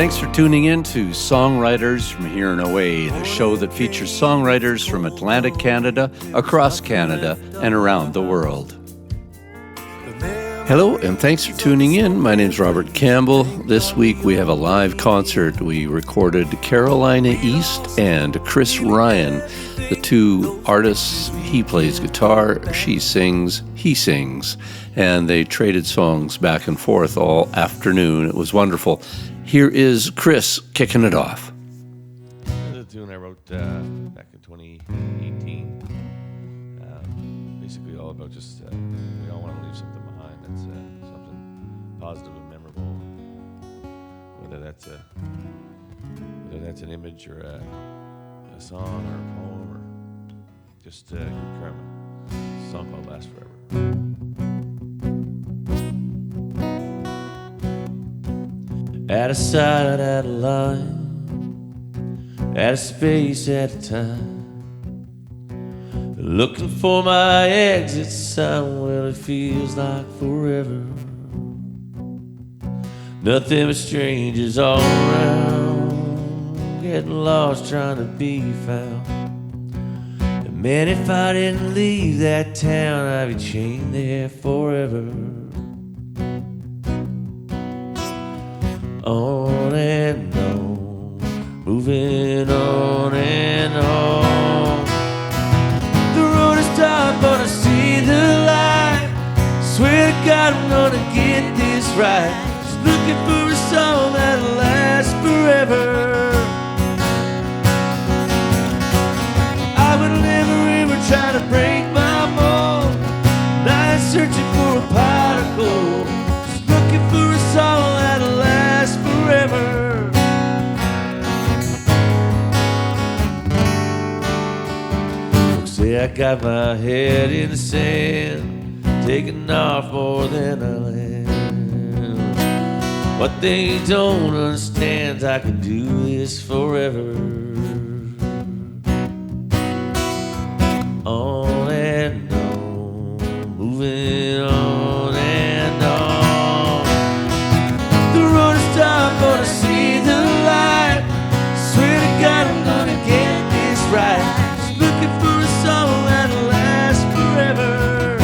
Thanks for tuning in to Songwriters from Here and Away, the show that features songwriters from Atlantic Canada, across Canada, and around the world. Hello, and thanks for tuning in. My name's Robert Campbell. This week we have a live concert. We recorded Carolina East and Chris Ryan, the two artists. He plays guitar, she sings, he sings. And they traded songs back and forth all afternoon. It was wonderful. Here is Chris kicking it off. This is a tune I wrote back in 2018. Basically all about just we all want to leave something behind that's something positive and memorable. Whether that's an image or a song or a poem or just good karma. It's a song called Last Forever. At a side, at a line, at a space, at a time, looking for my exit sign. Well, it feels like forever. Nothing but strangers all around, getting lost trying to be found. And man, if I didn't leave that town, I'd be chained there forever. On and on, moving on and on. The road is dark, but I see the light. Swear to God I'm gonna get this right. Just looking for a song that'll last forever. I would never ever try to break my mold. Not searching for a pot of gold. Just looking for a song that'll last forever. Folks say I got my head in the sand, taking off more than I land. What they don't understand is I can do this forever. On and on, moving on and on. The road is dark, but I see the light. Swear to God I'm gonna get this right. Just looking for a song that'll last forever.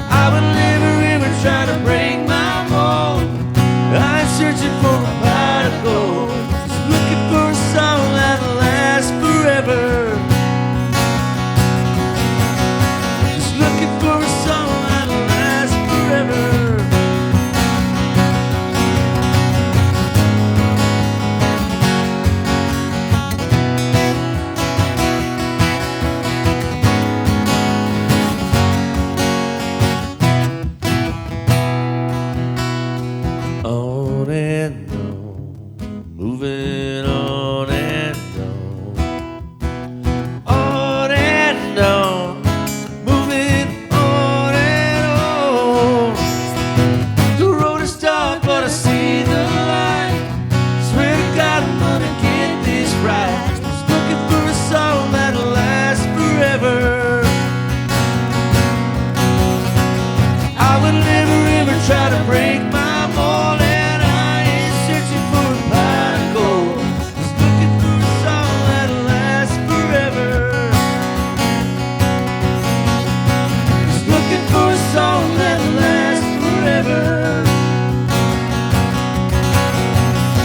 I would never ever try to break my mold. I'm searching for a pot of gold. Just looking for a song that'll last forever. Just looking for a song that'll last forever. On and on, moving on and on. On and on, moving on and on. The road is dark, but I see the light. Swear to God I'm gonna get this right. Just looking for a song that'll last forever. I would never ever try to break my mold, and I ain't searching for a pot of gold. Just looking for a song that'll last forever. Just looking for a song that'll last forever.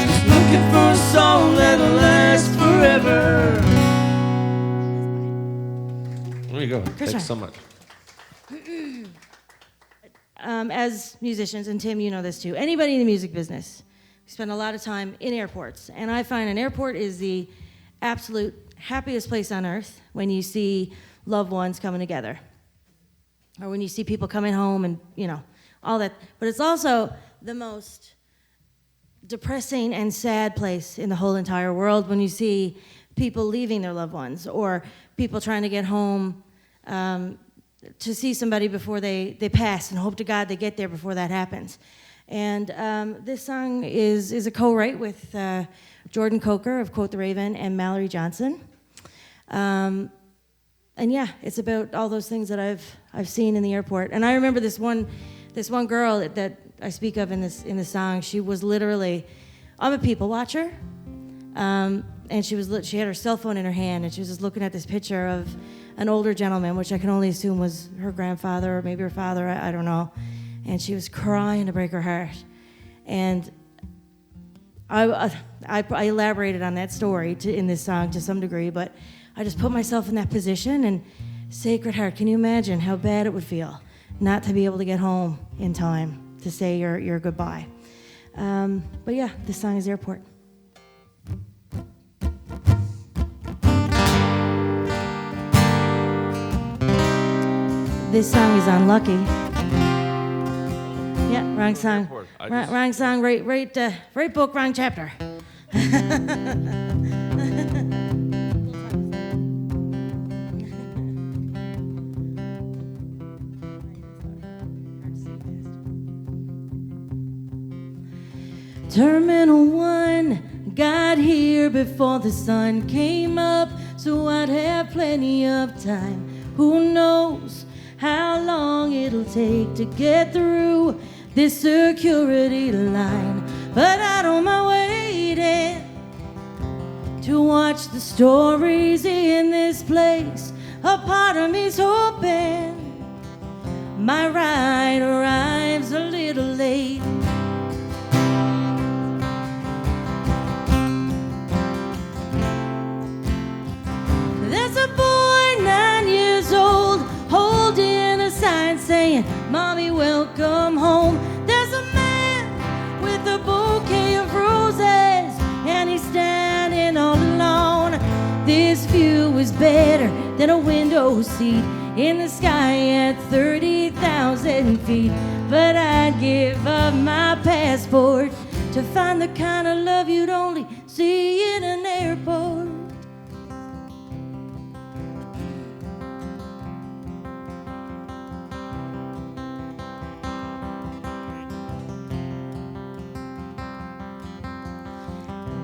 Just looking for a song that'll last forever. There you go. Thanks so much. As musicians, and Tim, you know this too, anybody in the music business, we spend a lot of time in airports. And I find an airport is the absolute happiest place on earth when you see loved ones coming together. Or when you see people coming home and, all that. But it's also the most depressing and sad place in the whole entire world when you see people leaving their loved ones or people trying to get home to see somebody before they pass and hope to God they get there before that happens. And this song is a co-write with Jordan Coker of Quote the Raven and Mallory Johnson. And yeah, it's about all those things that I've seen in the airport. And I remember this one girl that I speak of in the song, she was literally, I'm a people watcher, and she had her cell phone in her hand, and she was just looking at this picture of an older gentleman, which I can only assume was her grandfather or maybe her father, I don't know, and she was crying to break her heart. And I elaborated on that story in this song to some degree, but I just put myself in that position, and Sacred Heart, can you imagine how bad it would feel not to be able to get home in time to say your goodbye? But yeah, this song is Airport. This song is Unlucky. Yeah, wrong song. Wrong song, right book, wrong chapter. Terminal 1 got here before the sun came up, so I'd have plenty of time. Who knows how long it'll take to get through this security line, but I don't mind waiting to watch the stories in this place. A part of me's hoping my ride arrives a little late. There's a boy 9 years old holding a sign saying, "Mommy, welcome home." There's a man with a bouquet of roses, and he's standing all alone. This view is better than a window seat in the sky at 30,000 feet. But I'd give up my passport to find the kind of love you'd only see in an airport.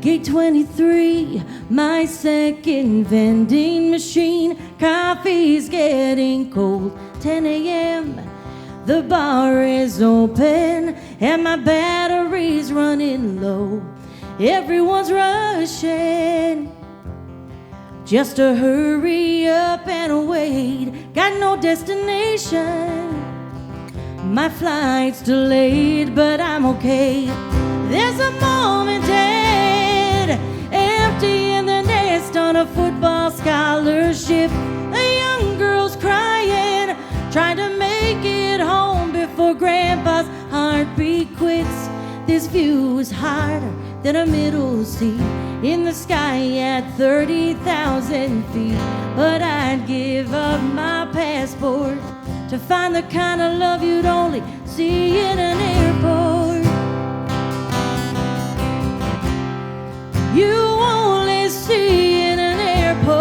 Gate 23, my second vending machine. Coffee's getting cold, 10 a.m. The bar is open and my battery's running low. Everyone's rushing just to hurry up and wait. Got no destination, my flight's delayed, but I'm okay. There's a moment empty in the nest on a football scholarship. A young girl's crying, trying to make it home before Grandpa's heartbeat quits. This view is harder than a middle seat in the sky at 30,000 feet. But I'd give up my passport to find the kind of love you'd only see in an airport. You only see in an airport.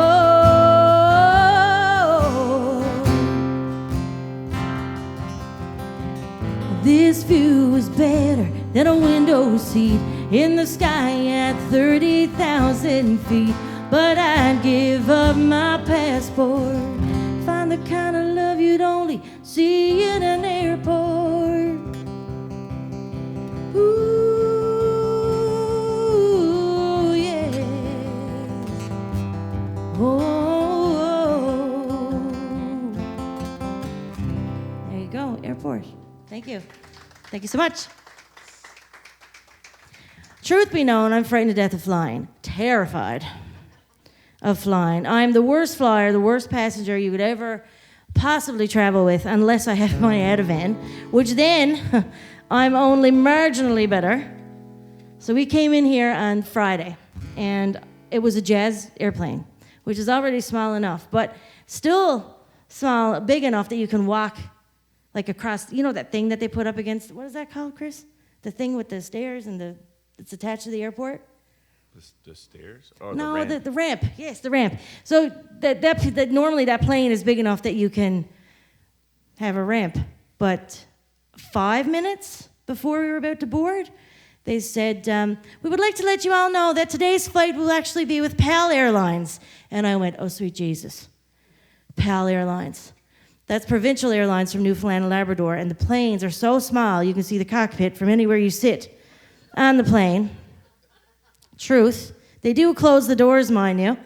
This view is better than a window seat in the sky at 30,000 feet. But I'd give up my passport, find the kind of love you'd only see in an airport. Ooh. Oh, there you go, airport. Thank you. Thank you so much. Truth be known, I'm frightened to death of flying. Terrified of flying. I'm the worst flyer, the worst passenger you could ever possibly travel with, unless I have my Ativan, which then I'm only marginally better. So we came in here on Friday, and it was a Jazz airplane, which is already small enough, but still small, big enough that you can walk like across, you know that thing that they put up against, what is that called, Chris? The thing with the stairs and it's attached to the airport? The stairs? Oh, no, the ramp. The ramp. Yes, the ramp. So that normally that plane is big enough that you can have a ramp. But 5 minutes before we were about to board, they said, we would like to let you all know that today's flight will actually be with PAL Airlines. And I went, oh, sweet Jesus. PAL Airlines. That's Provincial Airlines from Newfoundland and Labrador, and the planes are so small you can see the cockpit from anywhere you sit on the plane. Truth. They do close the doors, mind you.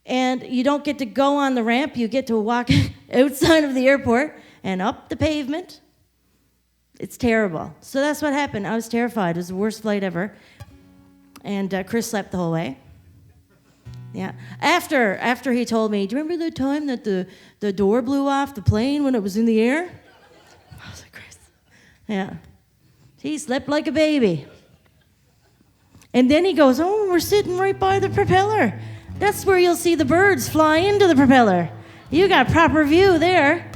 And you don't get to go on the ramp. You get to walk outside of the airport and up the pavement. It's terrible. So that's what happened. I was terrified. It was the worst flight ever. And Chris slept the whole way. Yeah. After he told me, do you remember the time that the door blew off the plane when it was in the air? I was like, Chris. Yeah. He slept like a baby. And then he goes, oh, we're sitting right by the propeller. That's where you'll see the birds fly into the propeller. You got proper view there.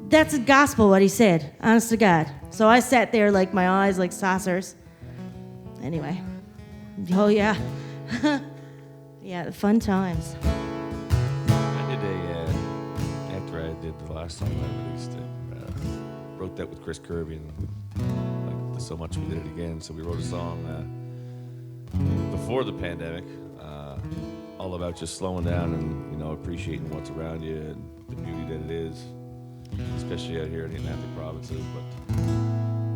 That's gospel what he said, honest to God. So I sat there like my eyes like saucers. Anyway. Oh, yeah. Yeah, fun times. I did after I did the last song I released, wrote that with Chris Kirby, and like so much we did it again. So we wrote a song before the pandemic, all about just slowing down and appreciating what's around you and the beauty that it is, especially out here in the Atlantic provinces, but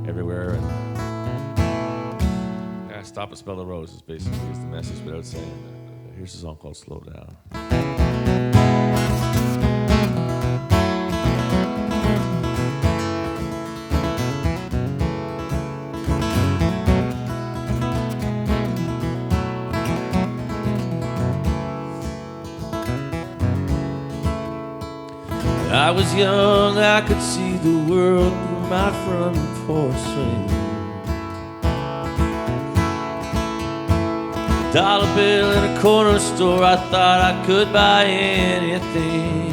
everywhere. And stop and smell the roses, basically, is the message without saying that. Here's a song called Slow Down. When I was young, I could see the world through my front porch swing. $1 bill in a corner store, I thought I could buy anything.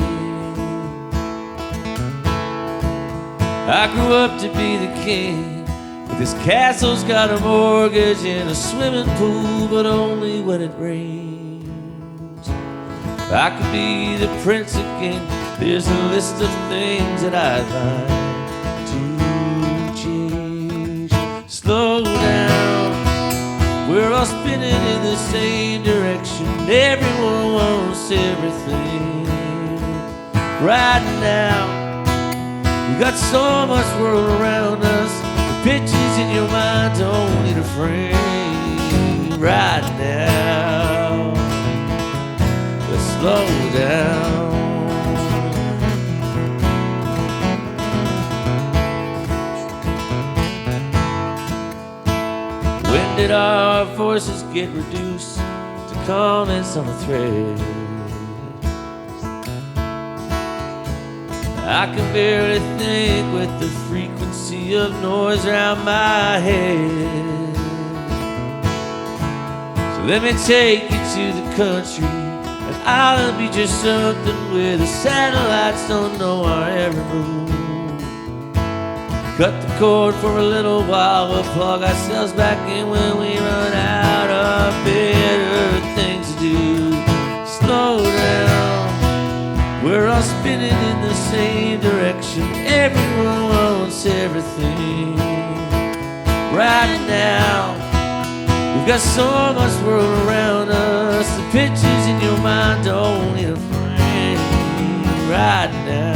I grew up to be the king, but this castle's got a mortgage and a swimming pool, but only when it rains. If I could be the prince again, there's a list of things that I'd like to change. Slow down. We're all spinning in the same direction. Everyone wants everything right now. We got so much world around us. The pictures in your mind don't need a frame right now. Let's slow down. When did our voices get reduced to comments on a thread? I can barely think with the frequency of noise around my head. So let me take you to the country, and I'll be just something where the satellites don't know our every move. Cut the cord for a little while, we'll plug ourselves back in when we run out of better things to do. Slow down, we're all spinning in the same direction. Everyone wants everything right now. We've got so much world around us. The pictures in your mind don't need a frame right now.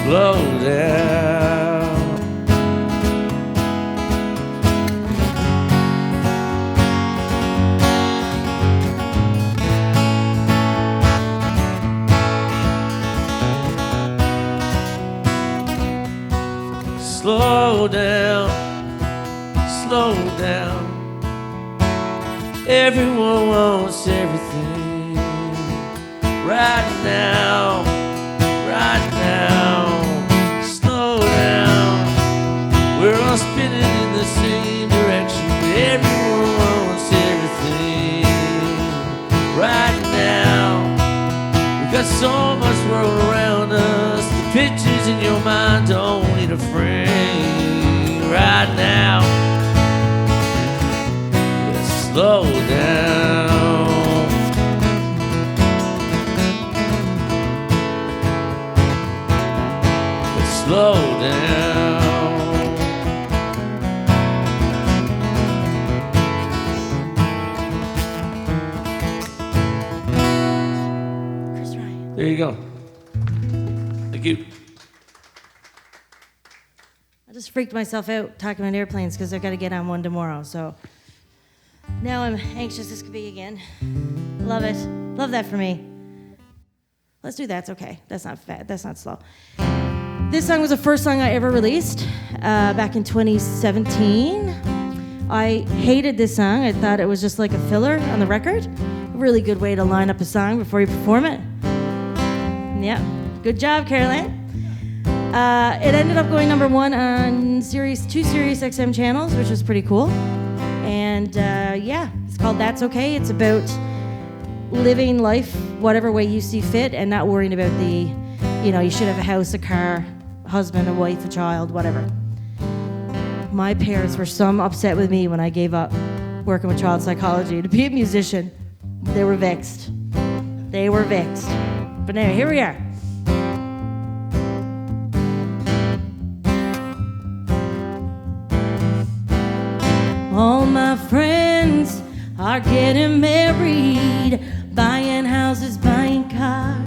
Slow down. Slow down, slow down. Everyone wants everything right now, right now. Slow down. We're all spinning in the same direction. Everyone wants everything right now. We've got so much world around us. The pictures in your mind don't need a frame right now. Let's slow down. Let's slow down. There you go. Thank you. I just freaked myself out talking on airplanes because I've got to get on one tomorrow. So now I'm anxious this could be again. Love it. Love that for me. Let's do That's Okay. That's not fat. That's not slow. This song was the first song I ever released back in 2017. I hated this song. I thought it was just like a filler on the record. A really good way to line up a song before you perform it. Yeah. Good job, Caroline. It ended up going number one on two Sirius XM channels, which was pretty cool. And yeah, it's called That's Okay. It's about living life whatever way you see fit and not worrying about you should have a house, a car, a husband, a wife, a child, whatever. My parents were so upset with me when I gave up working with child psychology to be a musician. They were vexed. They were vexed. But anyway, here we are. All my friends are getting married, buying houses, buying cars.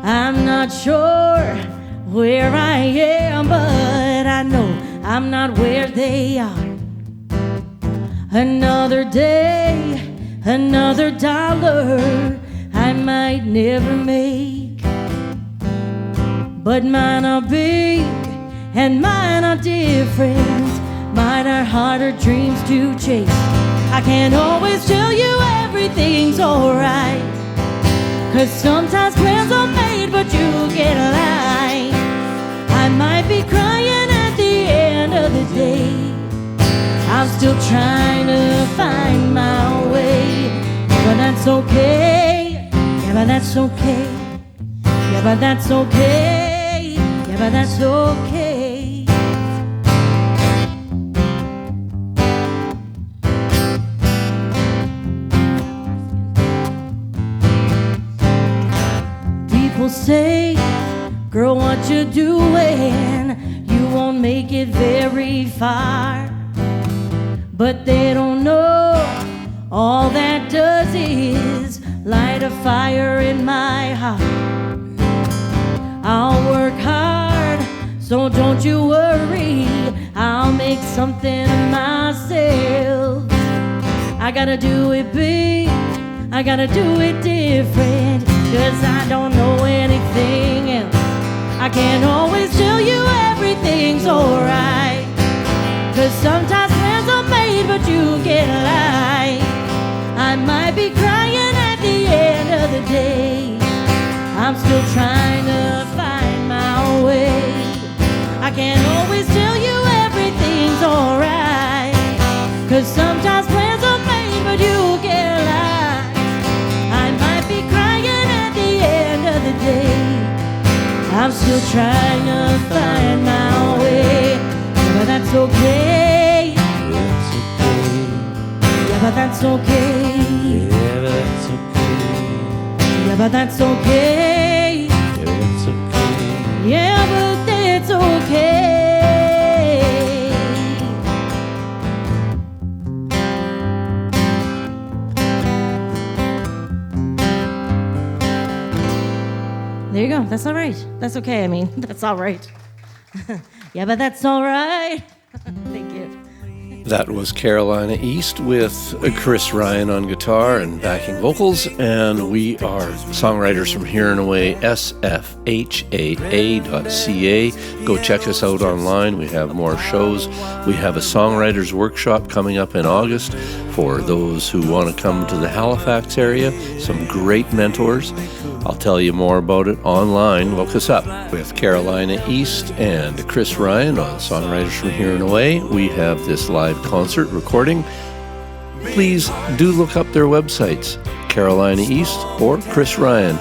I'm not sure where I am, but I know I'm not where they are. Another day, another dollar I might never make. But mine are big and mine are different. Mine are harder dreams to chase. I can't always tell you everything's alright, 'cause sometimes plans are made but you get lied. I might be crying at the end of the day. I'm still trying to find my way. But that's okay. Yeah, but that's okay. Yeah, but that's okay. Yeah, but that's okay. People say, girl, what you doing? You won't make it very far. But they don't know all that does is light a fire in my heart. I'll work hard, so don't you worry. I'll make something of myself. I gotta do it big, I gotta do it different, 'cause I don't know anything else. I can't always tell you everything's alright, 'cause sometimes plans are made but you get lied. I might be crying at the end of the day. I'm still trying to find my way. I can't always tell you everything's alright, 'cause sometimes plans are made but you get lied. I might be crying at the end of the day. I'm still trying to find my way. But that's okay. Yeah, but that's okay. Yeah, but that's okay. Yeah, but that's okay. Yeah, but that's okay. Yeah, but that's okay. There you go. That's all right. That's okay. I mean, that's all right. Yeah, but that's all right. Thank you. That was Carolina East with Chris Ryan on guitar and backing vocals, and we are songwriters from here and away, sfhaa.ca. Go check us out online. We have more shows. We have a songwriters workshop coming up in August for those who want to come to the Halifax area. Some great mentors. I'll tell you more about it online. Look us up with Carolina East and Chris Ryan on Songwriters from Here and Away. We have this live concert recording. Please do look up their websites, Carolina East or Chris Ryan.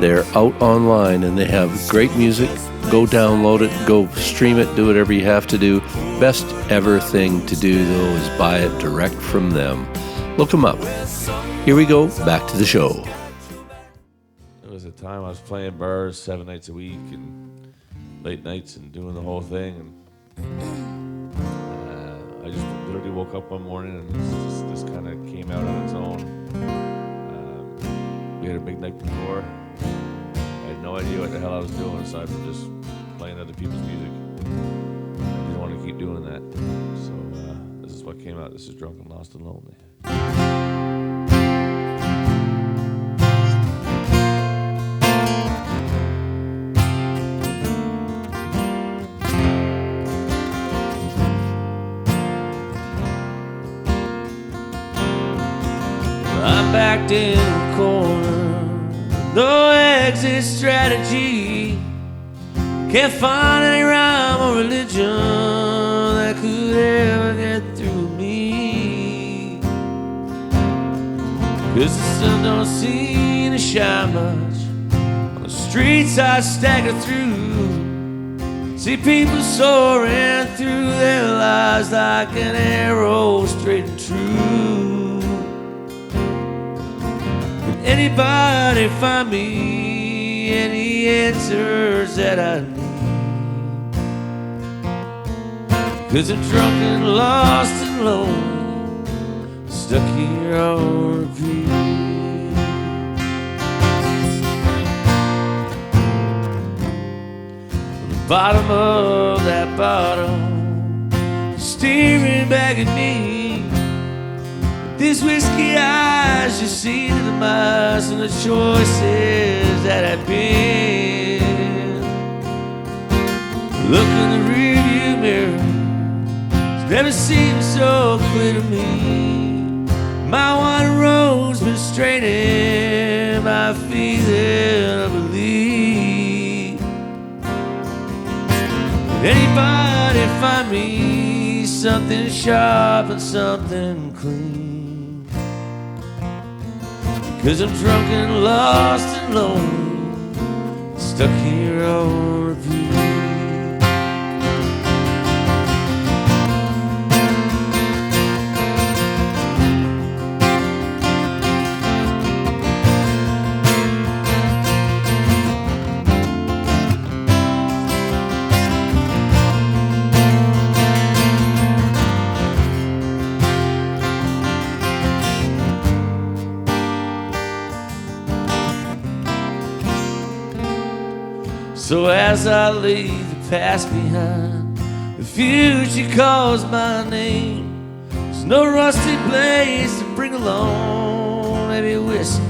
They're out online and they have great music. Go download it, go stream it, do whatever you have to do. Best ever thing to do, though, is buy it direct from them. Look them up. Here we go, back to the show. There was a time I was playing bars 7 nights a week and late nights and doing the whole thing. And I just literally woke up one morning and this kind of came out on its own. We had a big night before. had no idea what the hell I was doing aside from just playing other people's music. I didn't want to keep doing that. So this is what came out. This is Drunk and Lost and Lonely. I'm backed in a corner, no exit strategy. Can't find any rhyme or religion that could ever get through me. 'Cause the sun don't seem to shine much on the streets I stagger through. See people soaring through their lives like an arrow straight and true. Anybody find me any answers that I need? 'Cause I'm drunk and lost and lonely, stuck here on repeat. The bottom of that bottle, staring back at me. These whiskey eyes just see the demise and the choices that I've been. Look in the rearview mirror, it's never seemed so clear to me. My one road's been straining my feeling of belief. Did anybody find me something sharp and something clean? 'Cause I'm drunk and lost and lonely, stuck here on repeat. So as I leave the past behind, the future calls my name. There's no rusty place to bring along, maybe whiskey,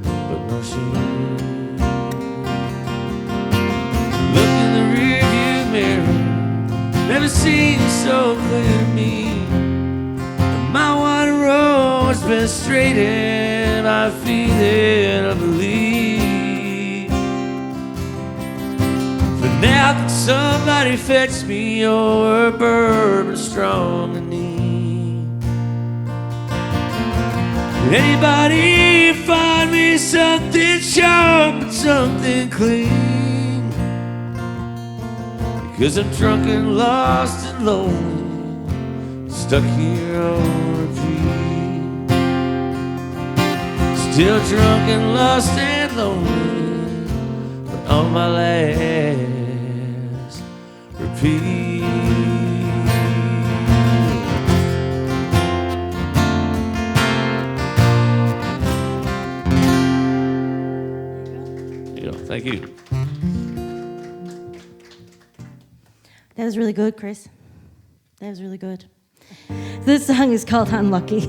but no shame. Look in the rearview mirror, never seems so clear to me. My one road's been straightened, my feeling of belief. Now can somebody fetch me over bourbon strong and neat? Did anybody find me something sharp and something clean? Because I'm drunk and lost and lonely, stuck here on repeat. Still drunk and lost and lonely, but on my last repeat. Yeah, thank you. That was really good, Chris. That was really good. This song is called Unlucky.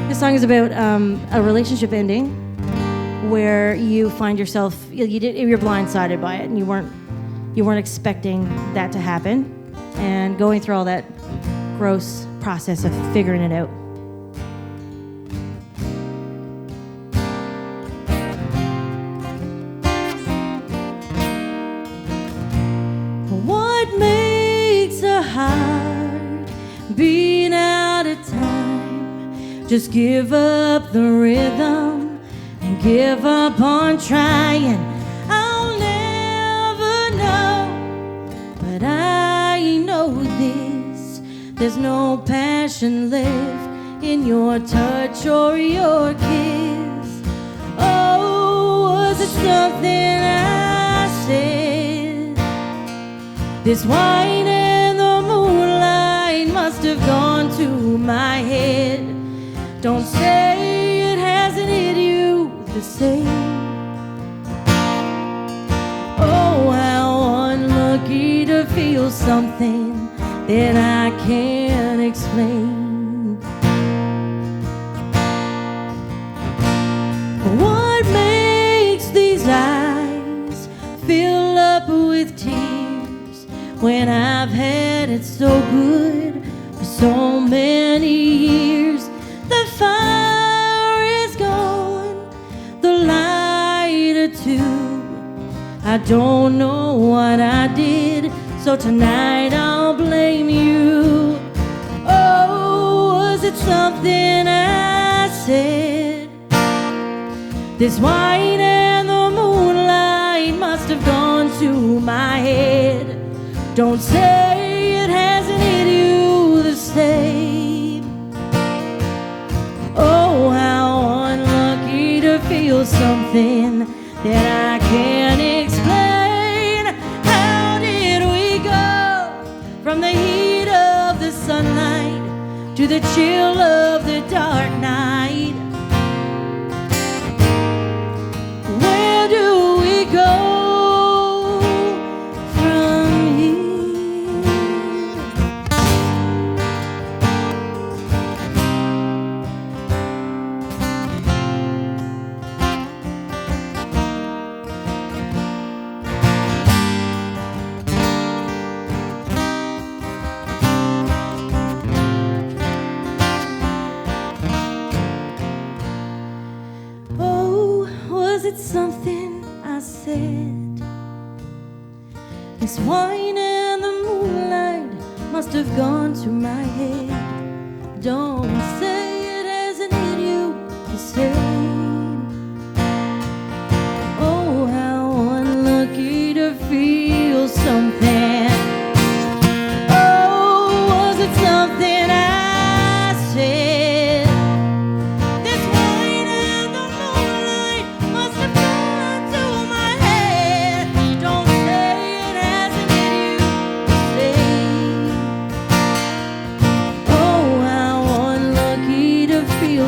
This song is about a relationship ending where you find yourself, you're blindsided by it, and you weren't expecting that to happen, and going through all that gross process of figuring it out. What makes a heart beat out of time? Just give up the rhythm and give up on trying. I'll never know, but I know this: there's no passion left in your touch or your kiss. Oh, was it something I said? This wine and the moonlight must have gone to my head. Don't say it hasn't hit you the same. Oh, how unlucky to feel something that I can't explain. What makes these eyes fill up with tears when I've had it so good for so many years? The fire is gone, the lighter too. I don't know what I did, so tonight I'll blame you. Oh, was it something I said? This wine and the moonlight must have gone to my head. Don't say it hasn't hit you the same. Oh, how unlucky to feel something that I can't explain. How did we go from the heat of the sunlight to the chill of the dark night? Where do we go from here? It's something I said. This wine and the moonlight must have gone to my head. Don't say it hasn't hit you the same. Oh, how unlucky to feel something. Oh, was it something I said?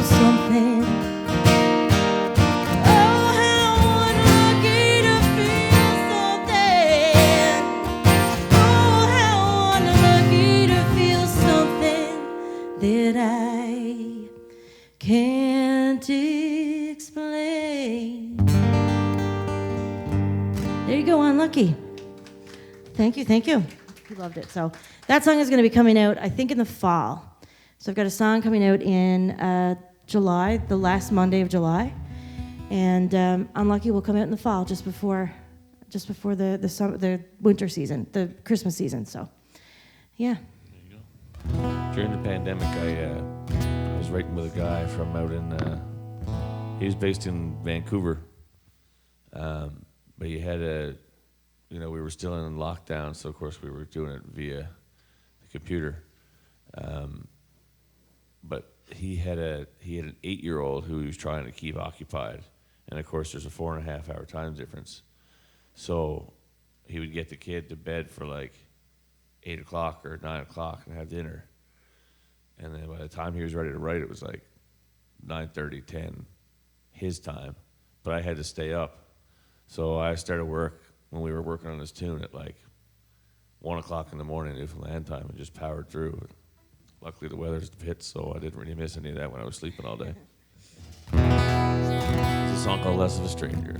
Something. Oh, how unlucky to feel something. Oh, how unlucky to feel something that I can't explain. There you go, Unlucky. Thank you, thank you. We loved it. So that song is going to be coming out, I think, in the fall. So I've got a song coming out in July, the last Monday of July, and Unlucky will come out in the fall, just before the summer, the winter season, the Christmas season. So, yeah. There you go. During the pandemic, I was writing with a guy from out in. He was based in Vancouver, but he had we were still in lockdown, so of course we were doing it via the computer. But he had an 8-year-old who he was trying to keep occupied, and of course there's a 4.5-hour time difference. So he would get the kid to bed for like 8 o'clock or 9 o'clock and have dinner, and then by the time he was ready to write, it was like 9:30, 10 his time. But I had to stay up, so I started work when we were working on this tune at like 1 o'clock in the morning Newfoundland time, and just powered through. Luckily, the weather's hit, so I didn't really miss any of that when I was sleeping all day. It's a song called Less of a Stranger.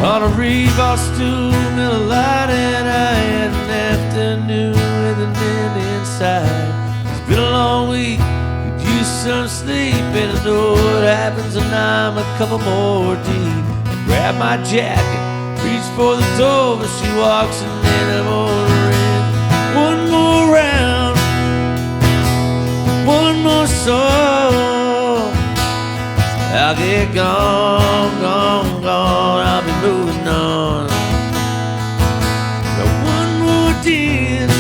On a rebar stool in a light, and I had an afternoon with an end inside. It's been a long week. Some sleep, and I know what happens when I'm a couple more deep. I grab my jacket, reach for the door, but she walks in and I'm ordering one more round, one more song. I'll get gone, gone, gone, I'll be moving on. Got one more dance,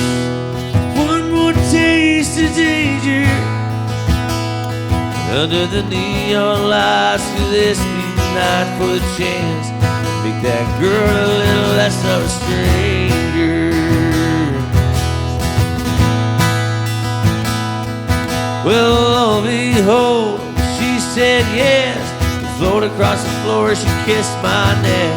one more taste of danger. Under the neon lights, through this midnight for the chance to make that girl a little less of a stranger. Well, lo and behold, she said yes. We floated across the floor, she kissed my neck.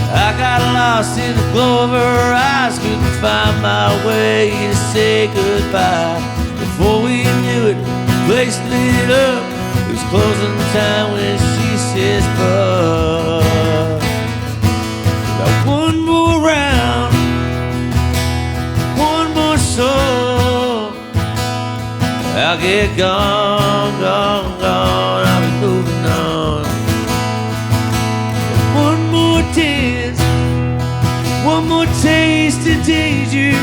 I got lost in the glow of her eyes, couldn't find my way to say goodbye. Before we knew it, the place lit up. It was closing time when she says, but got one more round, one more song. I'll get gone, gone, gone, I'll be moving on. And one more dance, one more taste of danger.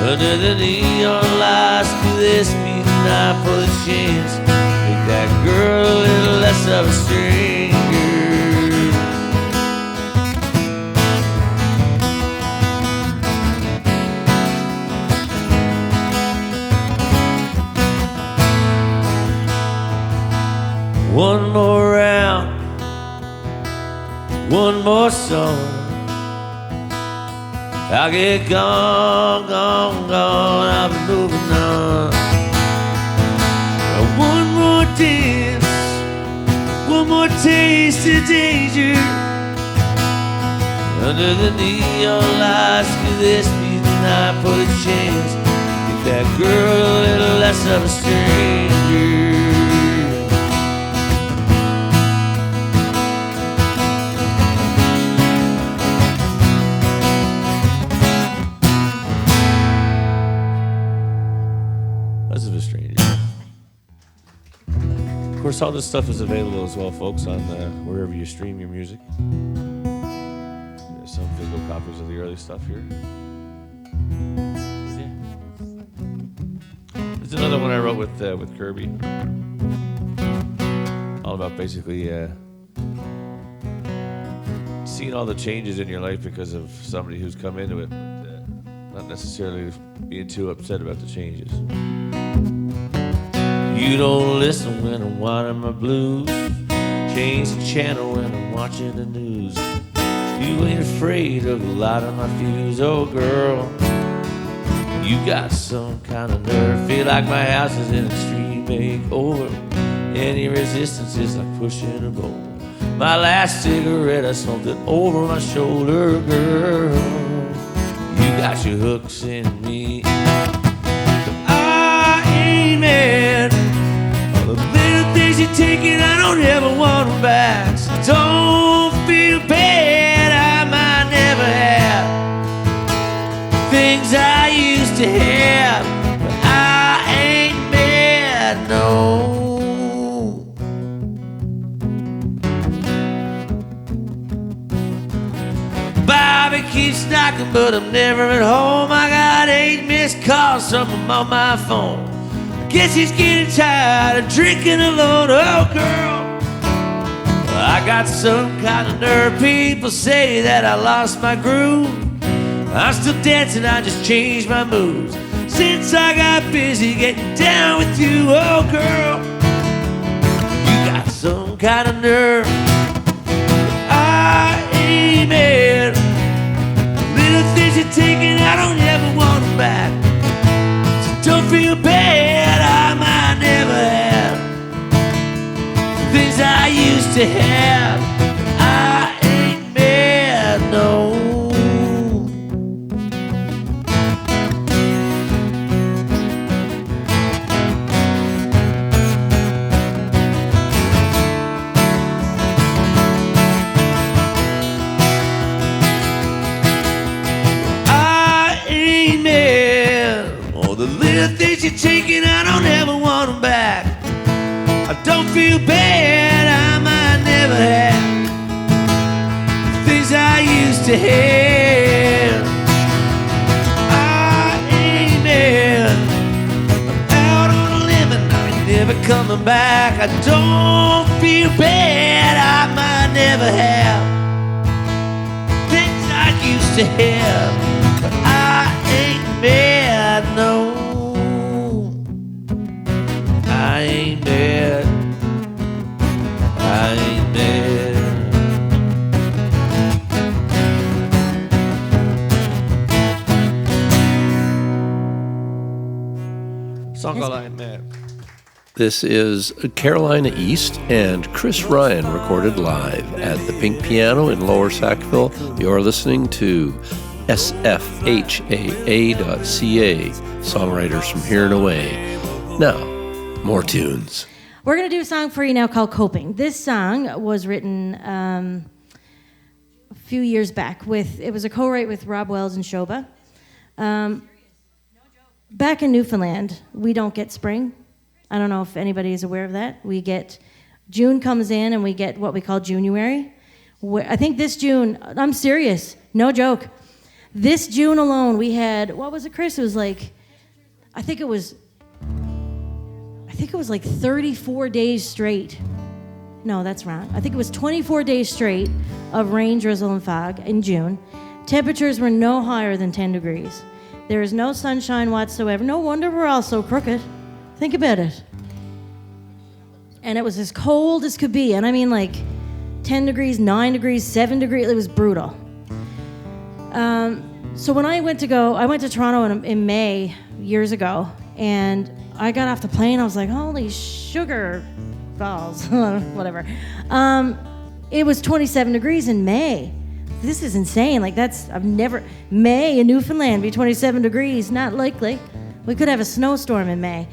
Under the neon lights, through this midnight for the chance, make that girl a little less of a stranger. One more round, one more song. I'll get gone, gone, gone, I'll be moving on. One more dance, one more taste of danger. Under the neon lights, through this midnight for the chance, make that girl a little less of a stranger. Of course, all this stuff is available as well, folks, on wherever you stream your music. There's some physical copies of the early stuff here. Yeah. There's another one I wrote with Kirby. All about basically seeing all the changes in your life because of somebody who's come into it, but not necessarily being too upset about the changes. You don't listen when I'm whining my blues, change the channel when I'm watching the news. You ain't afraid of the light on my fuse, oh girl. You got some kind of nerve, feel like my house is in extreme makeover. Any resistance is like pushing a bowl. My last cigarette, I smoked it over my shoulder, girl. You got your hooks in me, I ain't mad. All the little things you're taking, I don't ever want them back. So don't feel bad, I might never have things I used to have, but I ain't mad, no. Bobby keeps knocking, but I'm never at home. I got 8 missed calls from him on my phone. Guess he's getting tired of drinking alone, oh girl. I got some kind of nerve, people say that I lost my groove. I'm still dancing, I just changed my moves since I got busy getting down with you, oh girl. You got some kind of nerve, I ain't mad. Little things you're taking, I don't ever want them back. So don't feel bad, I might never have things I used to have. I ain't mad, no. The little things you're taking, I don't ever want them back. I don't feel bad, I might never have things I used to have. I ain't mad, I'm out on a limb and I ain't never coming back. I don't feel bad, I might never have things I used to have, but I ain't mad, no. I ain't Song called I Am Mad. This is Carolina East and Chris Ryan recorded live at the Pink Piano in Lower Sackville. You're listening to sfhaa.ca, songwriters from here and away. Now, more tunes. We're going to do a song for you now called Coping. This song was written a few years back. It was a co-write with Rob Wells and Shoba. Back in Newfoundland, we don't get spring. I don't know if anybody is aware of that. June comes in and we get what we call January. I think this June, I'm serious, no joke. This June alone, we had, what was it, Chris? It was like, I think it was like 34 days straight. No, that's wrong. I think it was 24 days straight of rain, drizzle, and fog in June. Temperatures were no higher than 10 degrees. There is no sunshine whatsoever. No wonder we're all so crooked. Think about it. And it was as cold as could be. And I mean like 10 degrees, 9 degrees, 7 degrees. It was brutal. So when I went to Toronto in May years ago, and I got off the plane, I was like, holy sugar balls, whatever. It was 27 degrees in May. This is insane. Like May in Newfoundland be 27 degrees, not likely. We could have a snowstorm in May.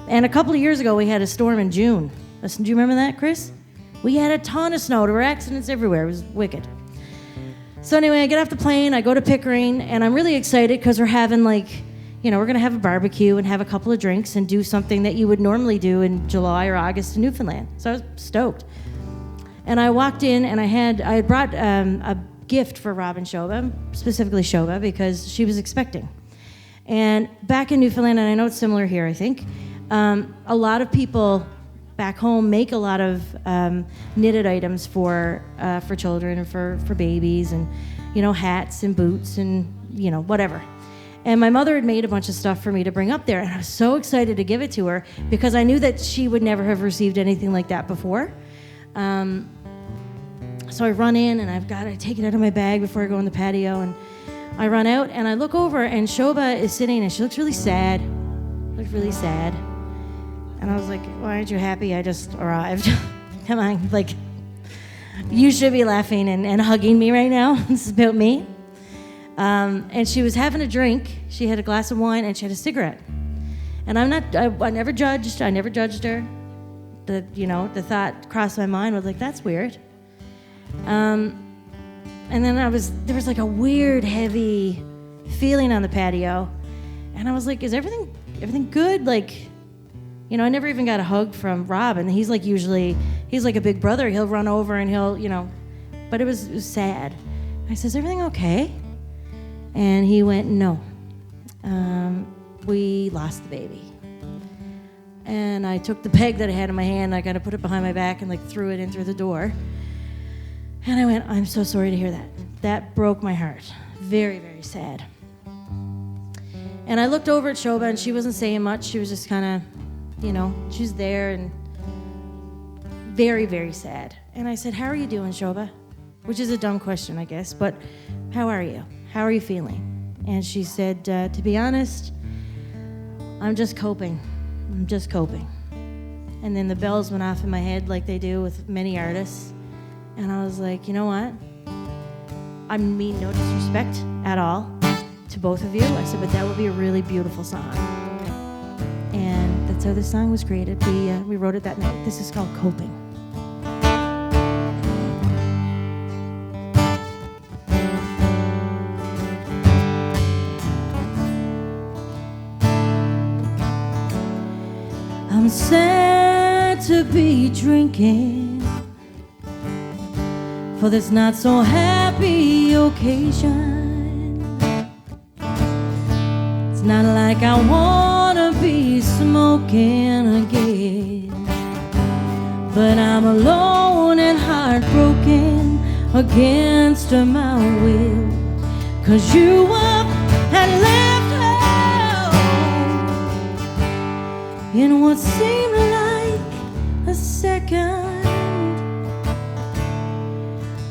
And a couple of years ago, we had a storm in June. Do you remember that, Chris? We had a ton of snow. There were accidents everywhere. It was wicked. So anyway, I get off the plane, I go to Pickering, and I'm really excited because we're having we're going to have a barbecue and have a couple of drinks and do something that you would normally do in July or August in Newfoundland. So I was stoked. And I walked in and I had brought a gift for Rob and Shoba, specifically Shoba, because she was expecting. And back in Newfoundland, and I know it's similar here, I think, a lot of people back home make a lot of knitted items for children and for babies, and hats and boots and whatever. And my mother had made a bunch of stuff for me to bring up there, and I was so excited to give it to her because I knew that she would never have received anything like that before. So I run in and I take it out of my bag before I go on the patio, and I run out and I look over and Shoba is sitting and she looks really sad. And I was like, why aren't you happy? I just arrived. Come on, you should be laughing and hugging me right now. This is about me. And she was having a drink. She had a glass of wine and she had a cigarette. And I never judged her. The thought crossed my mind was like, that's weird. And then there was like a weird, heavy feeling on the patio. And I was like, is everything good? I never even got a hug from Rob, and he's like a big brother. He'll run over and but it was sad. I said, is everything okay? And he went, no. We lost the baby. And I took the peg that I had in my hand, I kind of put it behind my back and threw it in through the door. And I went, I'm so sorry to hear that. That broke my heart. Very, very sad. And I looked over at Shoba, and she wasn't saying much. She was just kind of, she was there and very, very sad. And I said, how are you doing, Shoba? Which is a dumb question, I guess, but how are you? How are you feeling? And she said, to be honest, I'm just coping. And then the bells went off in my head like they do with many artists. And I was like, you know what? I mean no disrespect at all to both of you. I said, but that would be a really beautiful song. And that's how this song was created. We wrote it that night. This is called Coping. I'm sad to be drinking for this not so happy occasion. It's not like I wanna be smoking again, but I'm alone and heartbroken against my will, 'cause you up and left home in what seemed like a second.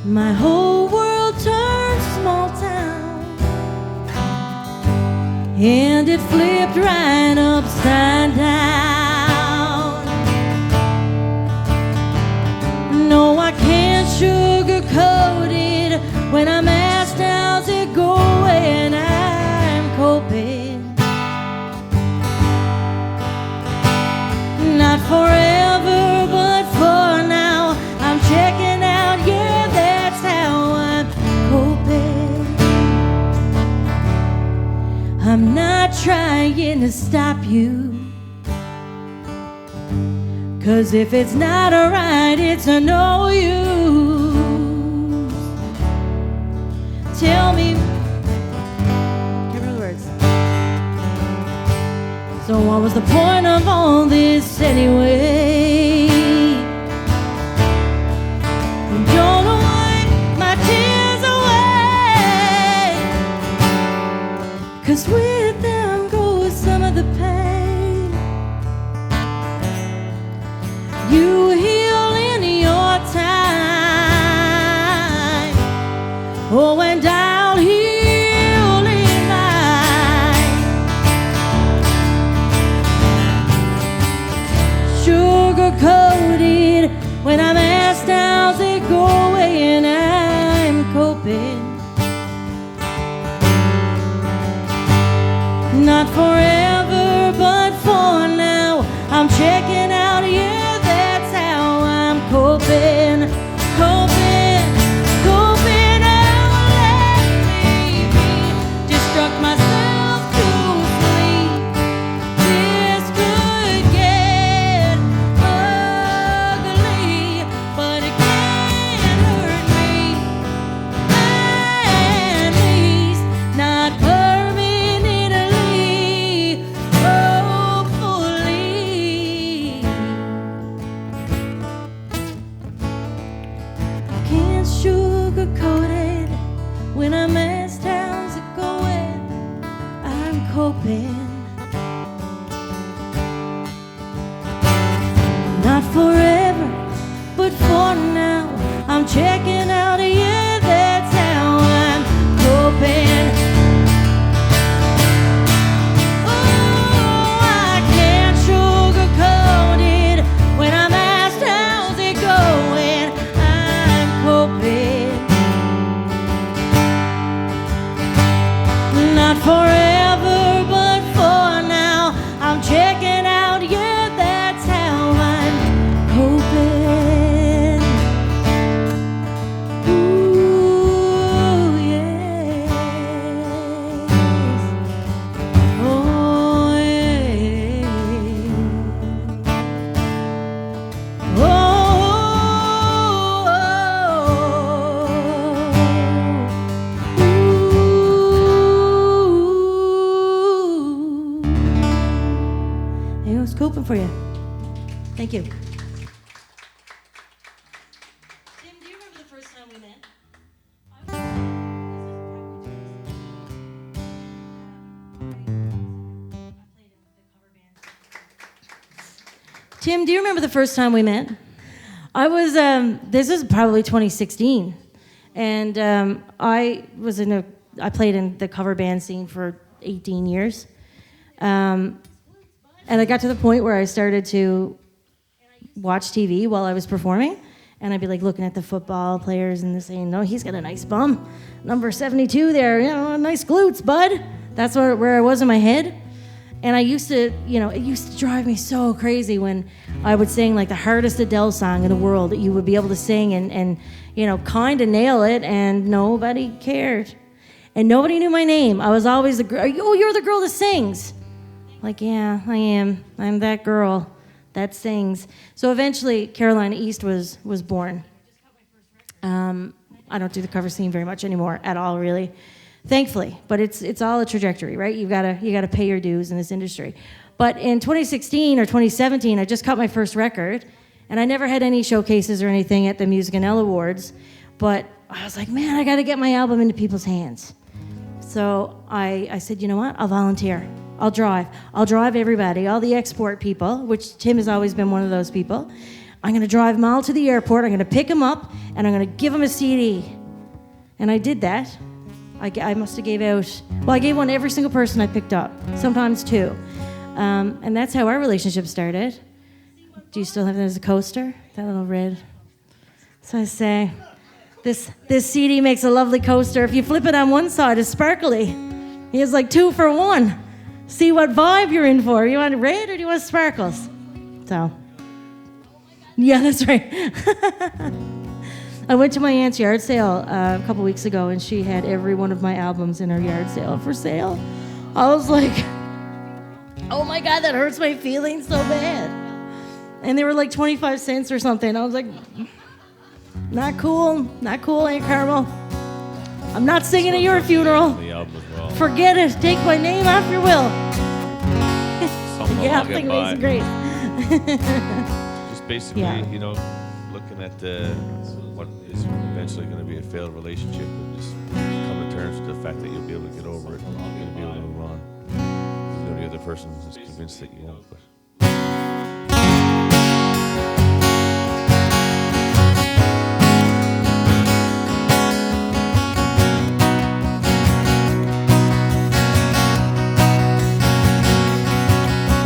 My whole world turned small town and it flipped right upside down. No, I can't sugarcoat it when I'm asked how's it going. I'm coping. Not forever, but for now, I'm checking out. Yeah, that's how I'm coping. I'm not trying to stop you, 'cause if it's not alright, it's a no use. Tell me, can't remember the words. So what was the point of all this anyway? Don't wipe my tears away, 'cause with them goes some of the pain. You heal in your time, oh, and I'll heal in mine. Sugar-coated when I'm asked how's it going, I'm coping. Not forever, but for now, I'm checking out. Yeah, that's how I'm coping. Coping, coping. Oh, let me be. Destruct myself to sleep. This could get ugly, but it can't hurt me. At least not permanently. Hopefully. Can't sugarcoat it when I'm asked how's it going. I'm coping. Not forever, but for now, I'm checking out. Yeah, that's how I'm coping. Oh, I can't sugarcoat it when I'm asked how's it going. I'm coping. Not forever, but for now, I'm checking out. Yeah, that's how I'm coping. Ooh, yes. Oh, yeah. Hey, I was coping for you. Thank you. Tim, do you remember the first time we met? Tim, do you remember the first time we met? I was, this is probably 2016, and I played in the cover band scene for 18 years, and I got to the point where I started to watch TV while I was performing, and I'd be like looking at the football players and saying, "No, he's got a nice bum, number 72 there, nice glutes, bud." That's where I was in my head. And I used to, it used to drive me so crazy when I would sing like the hardest Adele song in the world that you would be able to sing and kind of nail it, and nobody cared. And nobody knew my name. I was always the girl. "Oh, you're the girl that sings." Like, yeah, I am. I'm that girl that sings. So eventually, Carolina East was born. I don't do the cover scene very much anymore at all, really. Thankfully, but it's all a trajectory, right? You gotta pay your dues in this industry. But in 2016 or 2017, I just cut my first record, and I never had any showcases or anything at the Music and L Awards. But I was like, man, I gotta get my album into people's hands. So I said, you know what? I'll volunteer. I'll drive everybody, all the export people, which Tim has always been one of those people. I'm gonna drive them all to the airport. I'm gonna pick them up, and I'm gonna give them a CD. And I did that. I must have gave out, well, I gave one to every single person I picked up, sometimes two. And that's how our relationship started. Do you still have that as a coaster? That little red. So I say, this CD makes a lovely coaster. If you flip it on one side, it's sparkly. He has like 2 for 1. See what vibe you're in for. You want red or do you want sparkles? So, yeah, that's right. I went to my aunt's yard sale a couple weeks ago, and she had every one of my albums in her yard sale for sale. I was like, oh my God, that hurts my feelings so bad. And they were like 25 cents or something. I was like, not cool, Aunt Carmel. I'm not singing at your funeral. Forget it. Take my name off your will. Yeah, I think it's great. Just basically, looking at what is eventually going to be a failed relationship, and just come to terms with the fact that you'll be able to get over it, and you'll be able to move on. The other person is convinced that you won't. But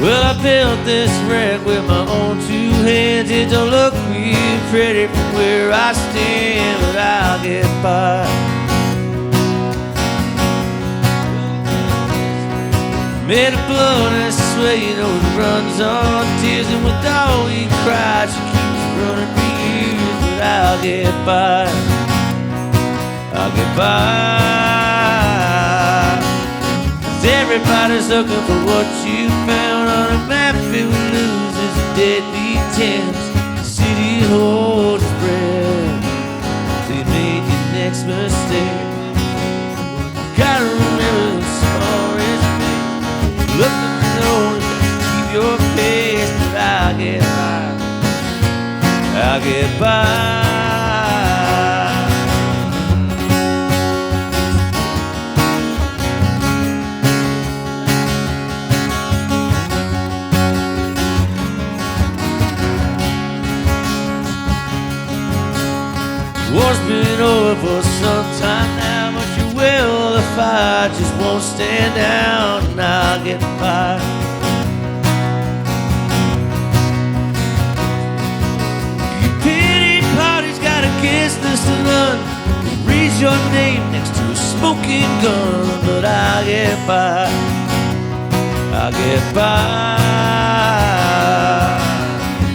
well, I built this wreck with my own 2 hands. It don't look real pretty from where I stand, but I'll get by. Made of blood and sweat, it runs on tears. And with all he cried, she keeps running for years, but I'll get by. I'll get by. 'Cause everybody's looking for what you found on a map. It loses deadbeat tents. The city holds its breath till you make your next mistake. Gotta remember the stories made. Look at the road, keep your pace, but I'll get by. I'll get by. War's been over for some time now, but your will to fight just won't stand down, and I'll get by. Your pity party's got a guest list to run. Reads your name next to a smoking gun, but I'll get by. I'll get by.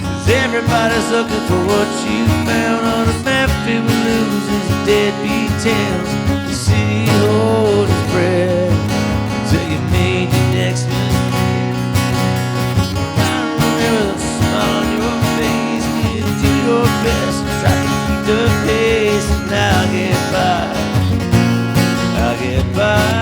'Cause everybody's looking for what you found on a map. It loses deadbeat towns. The city holds its breath till you made your next mistake. I remember the smile on your face. You do your best, try to keep the pace, and I'll get by. I'll get by.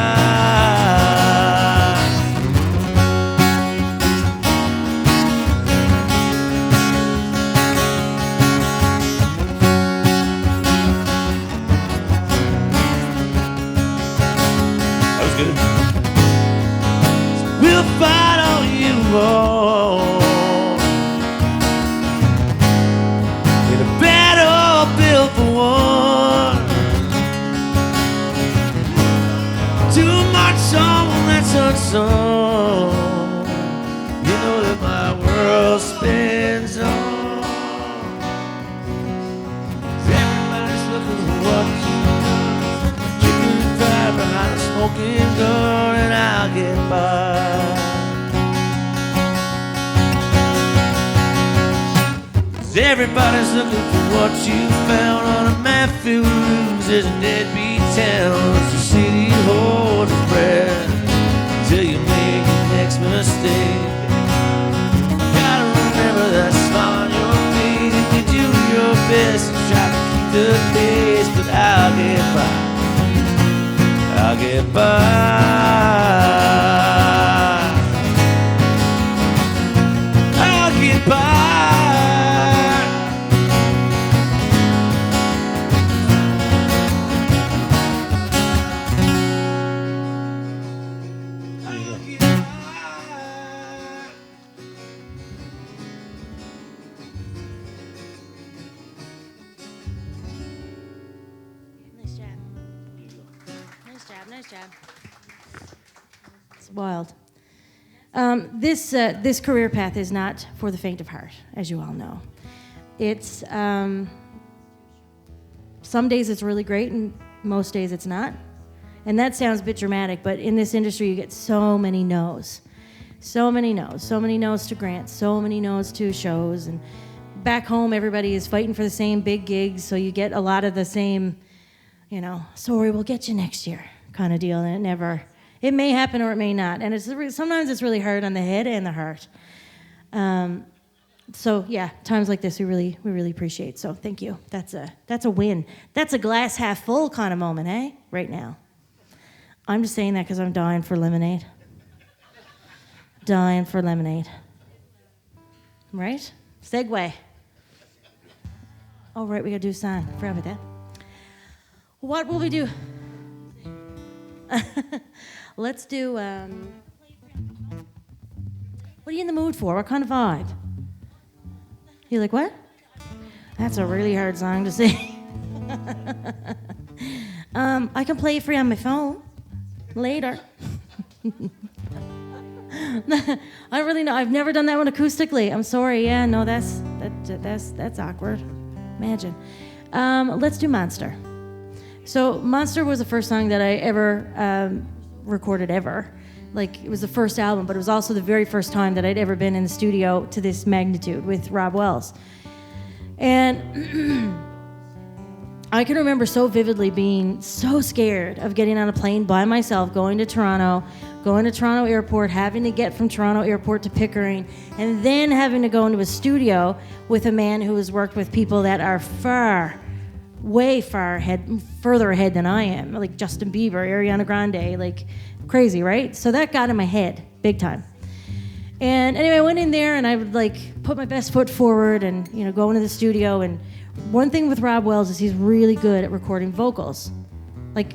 We'll fight all you want in a battle built for one. Too much song that's unsung. You know that my world spins on. Everybody's looking for what you done. You can drive behind a smoking gun, and I'll get by. Everybody's looking for what you found on a map. It loses a deadbeat town. The city holds its breath till you make your next mistake. Gotta remember that smile on your face. If you do your best and try to keep the pace, but I'll get by. I'll get by. I'll get by. Nice job. Nice job. Thanks, Chad. It's wild. This career path is not for the faint of heart, as you all know. It's some days it's really great, and most days it's not. And that sounds a bit dramatic, but in this industry you get so many no's. So many no's. So many no's to grants. So many no's to shows. And back home, everybody is fighting for the same big gigs, so you get a lot of the same, sorry, we'll get you next year kind of deal. And it may happen or it may not. And sometimes it's really hard on the head and the heart. So yeah, times like this we really appreciate. So thank you. That's a win. That's a glass half full kind of moment, eh? Right now. I'm just saying that because I'm dying for lemonade. Dying for lemonade. Right? Segue. Oh, right, we gotta do a song. Forgot about that. What will we do? Let's do, what are you in the mood for? What kind of vibe? You like what? That's a really hard song to sing. I can play it for you on my phone later. I don't really know. I've never done that one acoustically. I'm sorry. Yeah, no, that's awkward. Imagine. Let's do Monster. So Monster was the first song that I ever recorded ever. Like, it was the first album, but it was also the very first time that I'd ever been in the studio to this magnitude with Rob Wells. And I can remember so vividly being so scared of getting on a plane by myself, going to Toronto Airport, having to get from Toronto Airport to Pickering, and then having to go into a studio with a man who has worked with people that are way further ahead than I am, like Justin Bieber, Ariana Grande, like crazy, right? So that got in my head big time. And anyway, I went in there and I would put my best foot forward and go into the studio. And one thing with Rob Wells is he's really good at recording vocals, like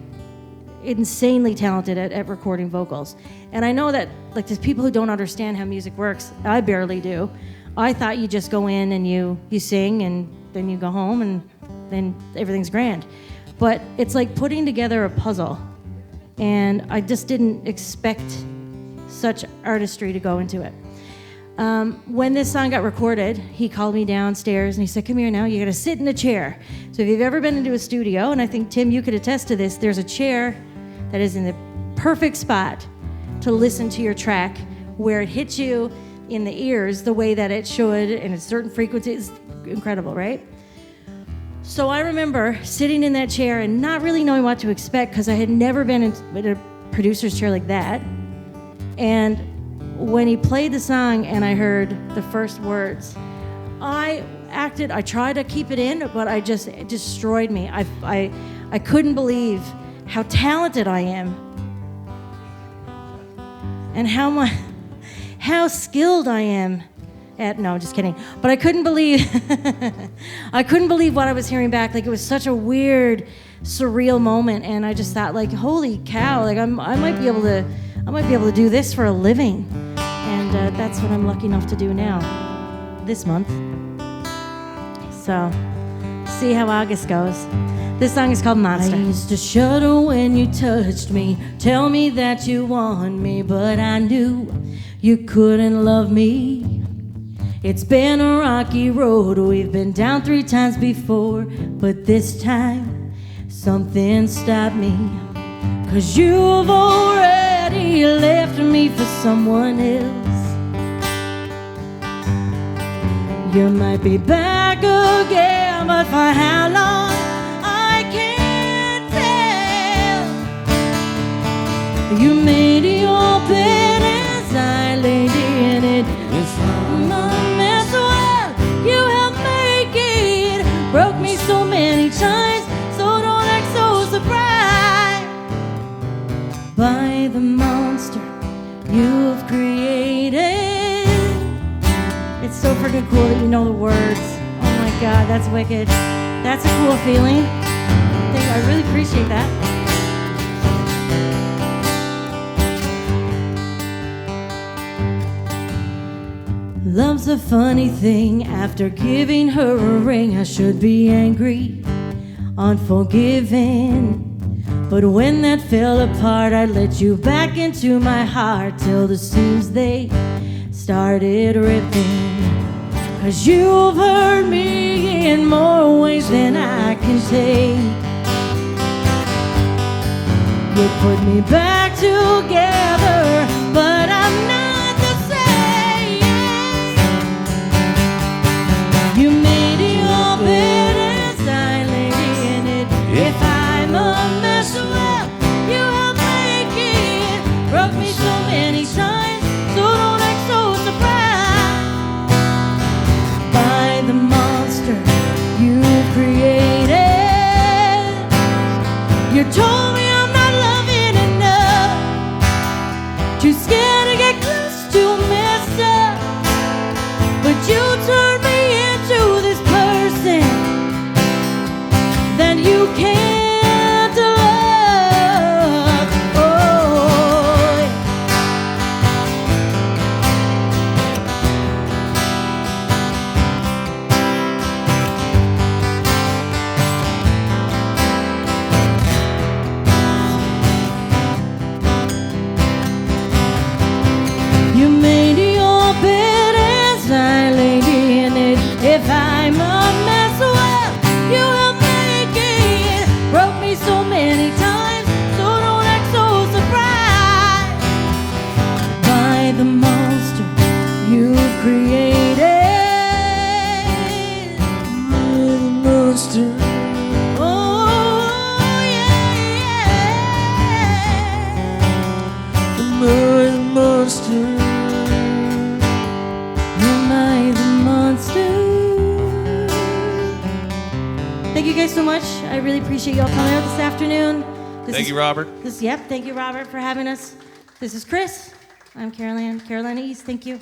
insanely talented at recording vocals. And I know that there's people who don't understand how music works. I barely do. I thought you just go in and you sing and then you go home and then everything's grand. But it's like putting together a puzzle. And I just didn't expect such artistry to go into it. When this song got recorded, he called me downstairs and he said, come here now, you gotta sit in a chair. So if you've ever been into a studio, and I think, Tim, you could attest to this, there's a chair that is in the perfect spot to listen to your track, where it hits you in the ears the way that it should, and at certain frequencies. Incredible, right? So I remember sitting in that chair and not really knowing what to expect, because I had never been in a producer's chair like that. And when he played the song and I heard the first words, I tried to keep it in, but it destroyed me. I couldn't believe how talented I am and how skilled I am no, just kidding. But I couldn't believe what I was hearing back. Like, it was such a weird, surreal moment, and I just thought, holy cow! I might be able to do this for a living, and that's what I'm lucky enough to do now, this month. So, see how August goes. This song is called Monster. I used to shudder when you touched me, tell me that you want me, but I knew you couldn't love me. It's been a rocky road, we've been down 3 times before, but this time something stopped me. 'Cause you've already left me for someone else. You might be back again, but for how long, I can't tell. You made your bed as I laid in it. It's broke me so many times, so don't act so surprised by the monster you've created. It's so freaking cool that you know the words. Oh my God, that's wicked. That's a cool feeling. I really appreciate that. Love's a funny thing. After giving her a ring, I should be angry, unforgiving. But when that fell apart, I let you back into my heart till the seams they started ripping. 'Cause you've hurt me in more ways than I can take. You put me back together, but I'm not the same. You made your bed and I laid in it. If I'm a mess, well, you helped make it. Broke me so many times, so don't act so surprised by the monster you created. You told me I'm not loving enough, too scared to get close to messed up. But you turned me into this person that you can't love. Oh, you made your bed as I laid in it. If I'm a mess, well, you helped make it. Broke me so many times, so don't act so surprised by the monster you've created. The monster. Oh, yeah. Am I the monster? Am I the monster? Thank you guys so much. I really appreciate y'all coming out this afternoon. Thank you, Robert. Thank you, Robert, for having us. This is Chris. I'm Carolina East. Thank you.